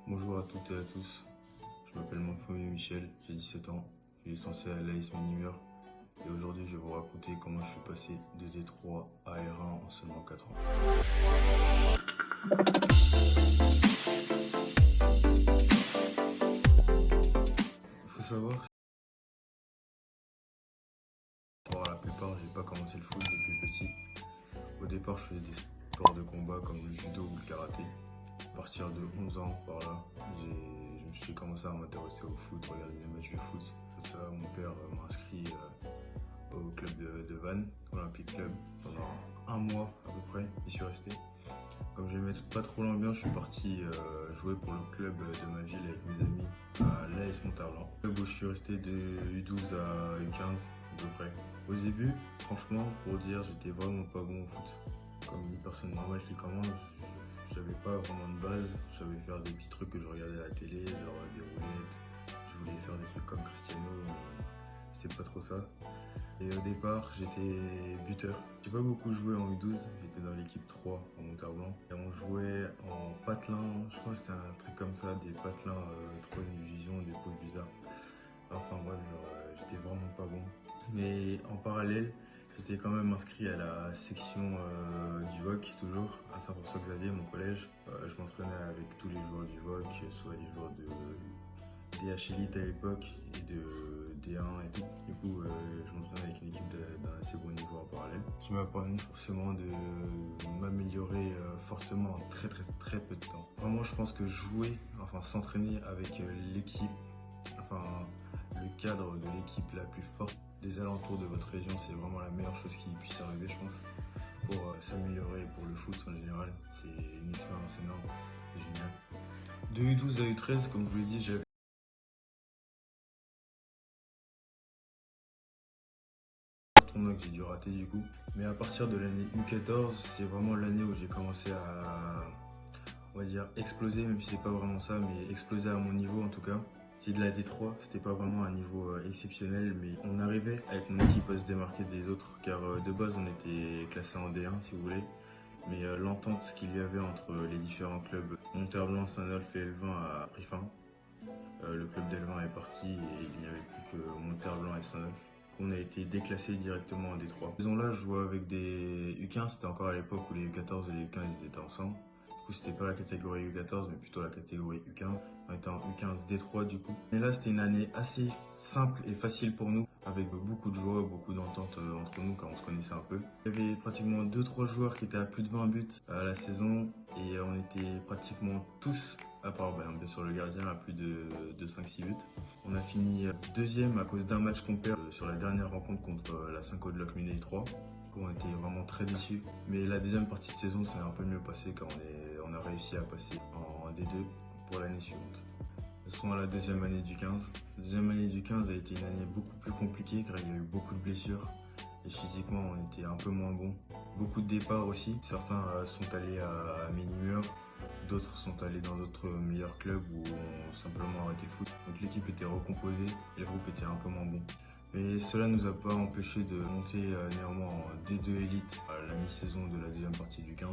Bonjour à toutes et à tous, je m'appelle Manfoumi Michel, j'ai 17 ans, je suis licencié à l'AS Minimur et aujourd'hui je vais vous raconter comment je suis passé de D3 à R1 en seulement 4 ans. Il faut savoir que pour la plupart j'ai pas commencé le foot depuis petit. Au départ je faisais des sports de combat comme le judo ou le karaté. À partir de 11 ans par là, je me suis commencé à m'intéresser au foot, regarder des matchs de foot. Pour ça, mon père m'a inscrit au club de Vannes, Olympique Club, pendant un mois à peu près, j'y suis resté. Comme j'aimais pas trop l'ambiance, je suis parti jouer pour le club de ma ville avec mes amis à l'AS Montarlan. Club où je suis resté de U12 à U15 à peu près. Au début, franchement, pour dire, j'étais vraiment pas bon au foot. Comme une personne normale qui commence, j'avais pas vraiment de base. Je savais faire des petits trucs que je regardais à la télé, genre des roulettes. Je voulais faire des trucs comme Cristiano, mais c'est pas trop ça. Et au départ, j'étais buteur. J'ai pas beaucoup joué en U12, j'étais dans l'équipe 3 en Montarlan. Et on jouait en patelin, je crois que c'était un truc comme ça, des patelins 3ème division, des pôles bizarres. Enfin bref, j'étais vraiment pas bon. Mais en parallèle, j'étais quand même inscrit à la section du VOC, toujours, à Saint-François-Xavier, mon collège. Je m'entraînais avec tous les joueurs du VOC, soit les joueurs de DH Elite à l'époque et de D1 et tout. Du coup, je m'entraînais avec une équipe d'un assez bon niveau en parallèle. Qui m'a permis forcément de m'améliorer fortement en très peu de temps. Vraiment, je pense que jouer, enfin s'entraîner avec l'équipe, enfin le cadre de l'équipe la plus forte des alentours de votre région, c'est vraiment la meilleure chose qui puisse arriver, je pense, pour s'améliorer pour le foot en général. C'est une expérience énorme, c'est génial. De U12 à U13, comme je vous l'ai dit, j'avais tournoi que j'ai dû rater du coup. Mais à partir de l'année U14, c'est vraiment l'année où j'ai commencé à, on va dire, exploser, même si c'est pas vraiment ça, mais exploser à mon niveau en tout cas. C'est de la D3, c'était pas vraiment un niveau exceptionnel, mais on arrivait avec mon équipe à se démarquer des autres, car de base on était classé en D1 si vous voulez. Mais l'entente qu'il y avait entre les différents clubs, Monterblanc, Saint-Nolf et Elvin a pris fin. Le club d'Elvin est parti et il n'y avait plus que Monterblanc et Saint-Nolf. On a été déclassé directement en D3. Cette saison-là, je jouais avec des U15, c'était encore à l'époque où les U14 et les U15 ils étaient ensemble. Du coup, c'était pas la catégorie U14, mais plutôt la catégorie U15. On était en U15 D3 du coup. Et là, c'était une année assez simple et facile pour nous, avec beaucoup de joie, beaucoup d'entente entre nous, car on se connaissait un peu. Il y avait pratiquement 2-3 joueurs qui étaient à plus de 20 buts à la saison, et on était pratiquement tous, à part bien sûr le gardien, à plus de 5-6 buts. On a fini deuxième à cause d'un match qu'on perd sur la dernière rencontre contre la Cinco de Loc Minet 3. On était vraiment très déçus. Mais la deuxième partie de saison s'est un peu mieux passée car on a réussi à passer en D2 pour l'année suivante. Nous sommes à la deuxième année du 15. La deuxième année du 15 a été une année beaucoup plus compliquée car il y a eu beaucoup de blessures. Et physiquement, on était un peu moins bon. Beaucoup de départs aussi. Certains sont allés à Minimur, d'autres sont allés dans d'autres meilleurs clubs où on simplement arrêté le foot. Donc l'équipe était recomposée et le groupe était un peu moins bon. Mais cela ne nous a pas empêché de monter néanmoins en D2 Elite à la mi-saison de la deuxième partie du 15.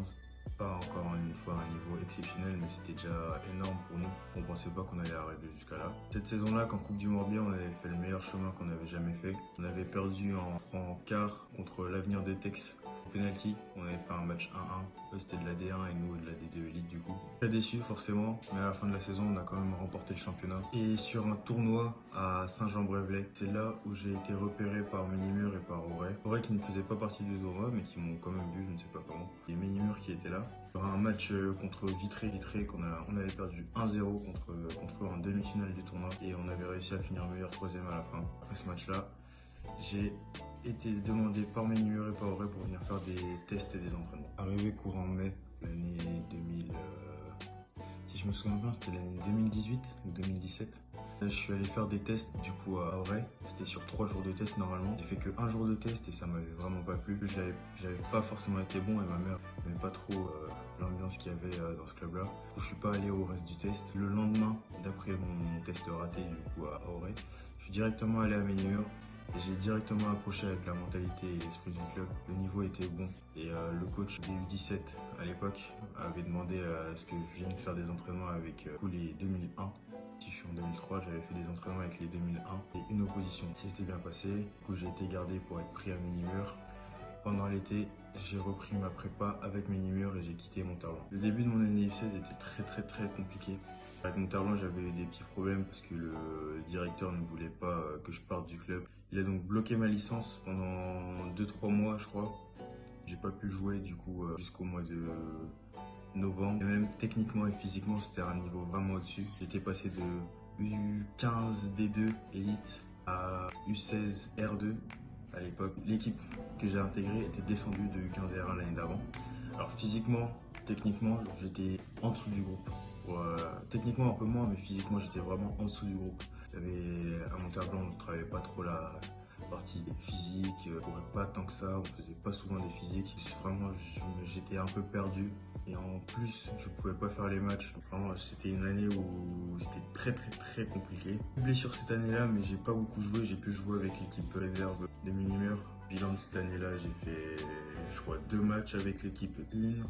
Pas encore une fois un niveau exceptionnel, mais c'était déjà énorme pour nous. On pensait pas qu'on allait arriver jusqu'à là. Cette saison-là, qu'en Coupe du Morbihan, on avait fait le meilleur chemin qu'on avait jamais fait. On avait perdu en quart contre l'Avenir des Tex au penalty. On avait fait un match 1-1. Eux, c'était de la D1 et nous de la D2 Elite du coup. Très déçu forcément, mais à la fin de la saison, on a quand même remporté le championnat. Et sur un tournoi à Saint-Jean-Brévelay, c'est là où j'ai été repéré par Minimur et par Auray. Auray qui ne faisait pas partie du tournoi, mais qui m'ont quand même vu, je ne sais pas comment. Et Minimur qui était là. Il y aura un match contre Vitré on avait perdu 1-0 contre eux en demi-finale du tournoi et on avait réussi à finir meilleur troisième à la fin. Après ce match-là, j'ai été demandé par mes numéros et par Auray pour venir faire des tests et des entraînements. Arrivé courant mai, l'année 2000, si je me souviens bien, c'était l'année 2018 ou 2017. Je suis allé faire des tests du coup à Auray. C'était sur 3 jours de test normalement. J'ai fait que 1 jour de test et ça m'avait vraiment pas plu. J'avais pas forcément été bon et ma mère n'aimait pas trop l'ambiance qu'il y avait dans ce club-là. Je suis pas allé au reste du test. Le lendemain, d'après mon test raté du coup à Auray, je suis directement allé à Menhir. J'ai directement accroché avec la mentalité et l'esprit du club. Le niveau était bon et le coach des U17 à l'époque avait demandé à ce que je vienne faire des entraînements avec les 2001. Si je suis en 2003, j'avais fait des entraînements avec les 2001 et une opposition. C'était bien passé. Du coup, j'ai été gardé pour être pris à Ménimur. Pendant l'été, j'ai repris ma prépa avec Ménimur et j'ai quitté Monterland. Le début de mon année U16 était très compliqué. Avec Monterland, j'avais eu des petits problèmes parce que le directeur ne voulait pas que je parte du club. Il a donc bloqué ma licence pendant 2-3 mois, je crois. J'ai pas pu jouer du coup jusqu'au mois de novembre. Et même techniquement et physiquement, c'était un niveau vraiment au-dessus. J'étais passé de U15 D2 Elite à U16 R2 à l'époque. L'équipe que j'ai intégrée était descendue de U15 R1 l'année d'avant. Alors physiquement, techniquement, j'étais en dessous du groupe. Techniquement un peu moins, mais physiquement j'étais vraiment en dessous du groupe. J'avais à Monterland, on ne travaillait pas trop la partie physique, on courait pas tant que ça, on faisait pas souvent des physiques. Vraiment, j'étais un peu perdu et en plus, je pouvais pas faire les matchs. Donc, vraiment, c'était une année où c'était très compliqué. Blessure cette année-là, mais j'ai pas beaucoup joué. J'ai pu jouer avec l'équipe réserve de Ménimur. Bilan de cette année-là, j'ai fait, je crois, 2 matchs avec l'équipe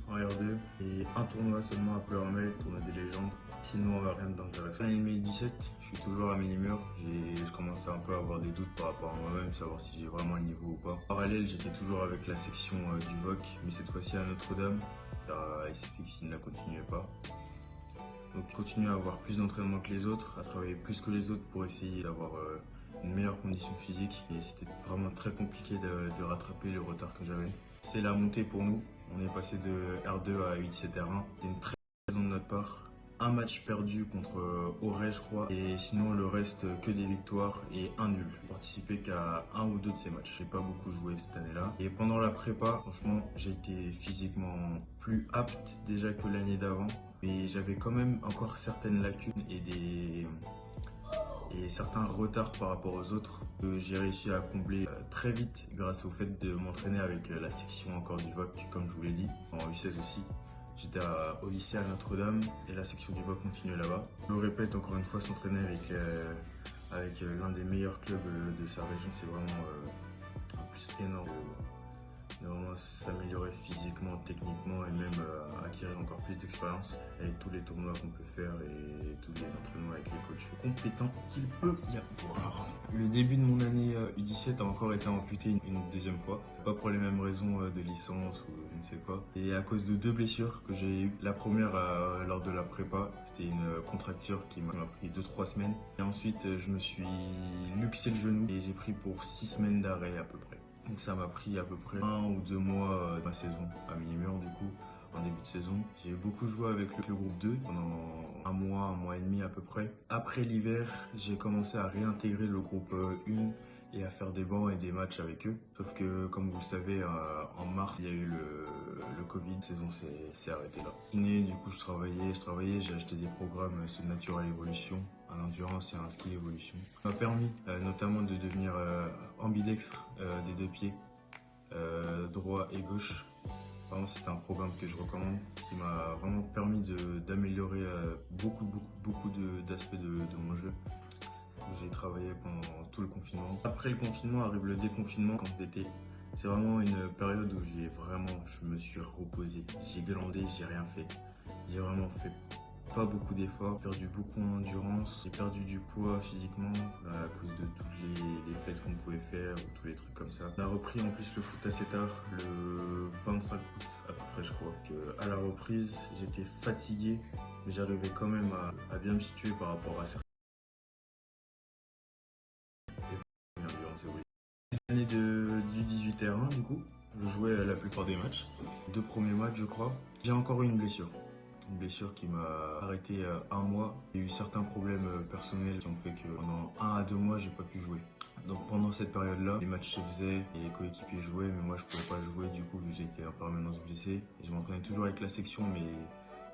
1 en R2 et un tournoi seulement à Pleuramel, tournoi des légendes. Sinon, rien d'intéressant. L'année 2017, je suis toujours à Ménimur. Je commençais un peu à avoir des doutes par rapport à moi-même, savoir si j'ai vraiment le niveau ou pas. En parallèle, j'étais toujours avec la section du VOC, mais cette fois-ci à Notre-Dame, car SFX il ne la continuait pas. Donc, je continue à avoir plus d'entraînement que les autres, à travailler plus que les autres pour essayer d'avoir une meilleure condition physique. Et c'était vraiment très compliqué de rattraper le retard que j'avais. C'est la montée pour nous. On est passé de R2 à U17 R1. C'est une très bonne saison de notre part. Un match perdu contre Auray, je crois, et sinon le reste que des victoires et un nul. J'ai participé qu'à un ou deux de ces matchs. J'ai pas beaucoup joué cette année-là. Et pendant la prépa, franchement, j'ai été physiquement plus apte déjà que l'année d'avant, mais j'avais quand même encore certaines lacunes et certains retards par rapport aux autres que j'ai réussi à combler très vite grâce au fait de m'entraîner avec la section encore du VOC, comme je vous l'ai dit, en U16 aussi. J'étais au lycée à Notre-Dame et la section du VOC continuait là-bas. Je le répète encore une fois, s'entraîner avec l'un des meilleurs clubs de sa région, c'est vraiment un plus énorme. De vraiment s'améliorer physiquement, techniquement et même acquérir encore plus d'expérience avec tous les tournois qu'on peut faire et tous les entraînements avec les coachs compétents qu'il peut y avoir. Le début de mon année U17 a encore été amputé une deuxième fois, pas pour les mêmes raisons de licence ou je ne sais quoi, et à cause de 2 blessures que j'ai eues. La première lors de la prépa, c'était une contracture qui m'a pris 2-3 semaines et ensuite je me suis luxé le genou et j'ai pris pour 6 semaines d'arrêt à peu près. Donc ça m'a pris à peu près 1 ou 2 mois de ma saison à Ménimur du coup, en début de saison. J'ai beaucoup joué avec le groupe 2 pendant un mois et demi à peu près. Après l'hiver, j'ai commencé à réintégrer le groupe 1 et à faire des bancs et des matchs avec eux. Sauf que comme vous le savez, en mars, il y a eu le Covid, la saison s'est arrêtée là. Du coup je travaillais, j'ai acheté des programmes Natural Evolution, un endurance et un skill evolution. Ça m'a permis notamment de devenir ambidextre des 2 pieds, droit et gauche. Vraiment, c'est un programme que je recommande, qui m'a vraiment permis d'améliorer beaucoup d'aspects de mon jeu. J'ai travaillé pendant tout le confinement. Après le confinement arrive le déconfinement quand d'été. C'est vraiment une période où je me suis reposé. J'ai glandé, j'ai rien fait. J'ai vraiment fait pas beaucoup d'efforts, perdu beaucoup en endurance, j'ai perdu du poids physiquement à cause de toutes les fêtes qu'on pouvait faire ou tous les trucs comme ça. On a repris en plus le foot assez tard, le 25 août à peu près je crois. À la reprise, j'étais fatigué, mais j'arrivais quand même à bien me situer par rapport à certains. L'année du 18 R1 du coup, je jouais la plupart des matchs. Les 2 premiers matchs je crois. J'ai encore eu une blessure. Une blessure qui m'a arrêté un mois. Il y a eu certains problèmes personnels qui ont fait que pendant 1 à 2 mois, j'ai pas pu jouer. Donc pendant cette période-là, les matchs se faisaient et les coéquipiers jouaient, mais moi je pouvais pas jouer du coup vu que j'étais en permanence blessé. Et je m'entraînais toujours avec la section, mais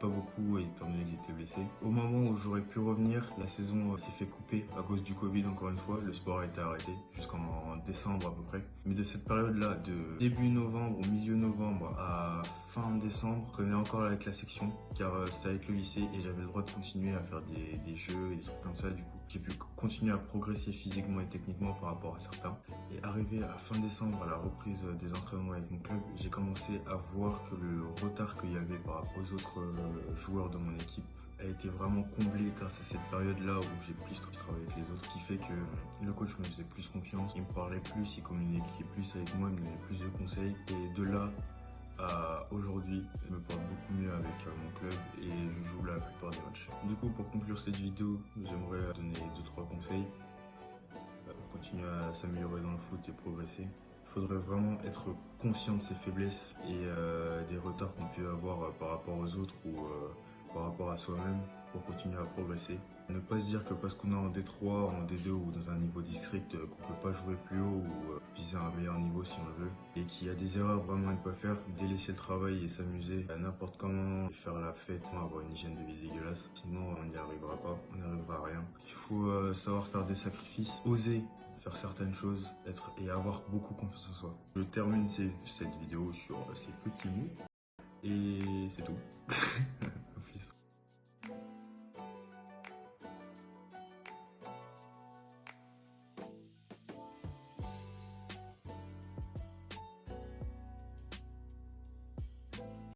pas beaucoup étant donné que j'étais blessé. Au moment où j'aurais pu revenir, la saison s'est fait couper à cause du Covid encore une fois. Le sport a été arrêté jusqu'en décembre à peu près. Mais de cette période-là, de début novembre au milieu novembre à fin décembre, je prenais encore avec la section car c'était avec le lycée et j'avais le droit de continuer à faire des jeux et des trucs comme ça. Du coup, j'ai pu continuer à progresser physiquement et techniquement par rapport à certains. Et arrivé à fin décembre, à la reprise des entraînements avec mon club, j'ai commencé à voir que le retard qu'il y avait par rapport aux autres joueurs de mon équipe a été vraiment comblé grâce à cette période-là où j'ai plus travaillé avec les autres, qui fait que le coach me faisait plus confiance, il me parlait plus, il communiquait plus avec moi, il me donnait plus de conseils. Et de là à aujourd'hui, je me porte beaucoup mieux avec mon club et je joue la plupart des matchs. Du coup, pour conclure cette vidéo, j'aimerais donner 2-3 conseils pour continuer à s'améliorer dans le foot et progresser. Il faudrait vraiment être conscient de ses faiblesses et des retards qu'on peut avoir par rapport aux autres ou par rapport à soi-même pour continuer à progresser. Ne pas se dire que parce qu'on est en D3, en D2 ou dans un niveau district qu'on peut pas jouer plus haut ou viser un meilleur niveau si on le veut et qu'il y a des erreurs vraiment à ne pas faire, délaisser le travail et s'amuser à n'importe comment, faire la fête, avoir une hygiène de vie dégueulasse, sinon on n'y arrivera pas, on n'y arrivera à rien. Il faut savoir faire des sacrifices, oser faire certaines choses et avoir beaucoup confiance en soi. Je termine cette vidéo sur ces petits mots et c'est tout.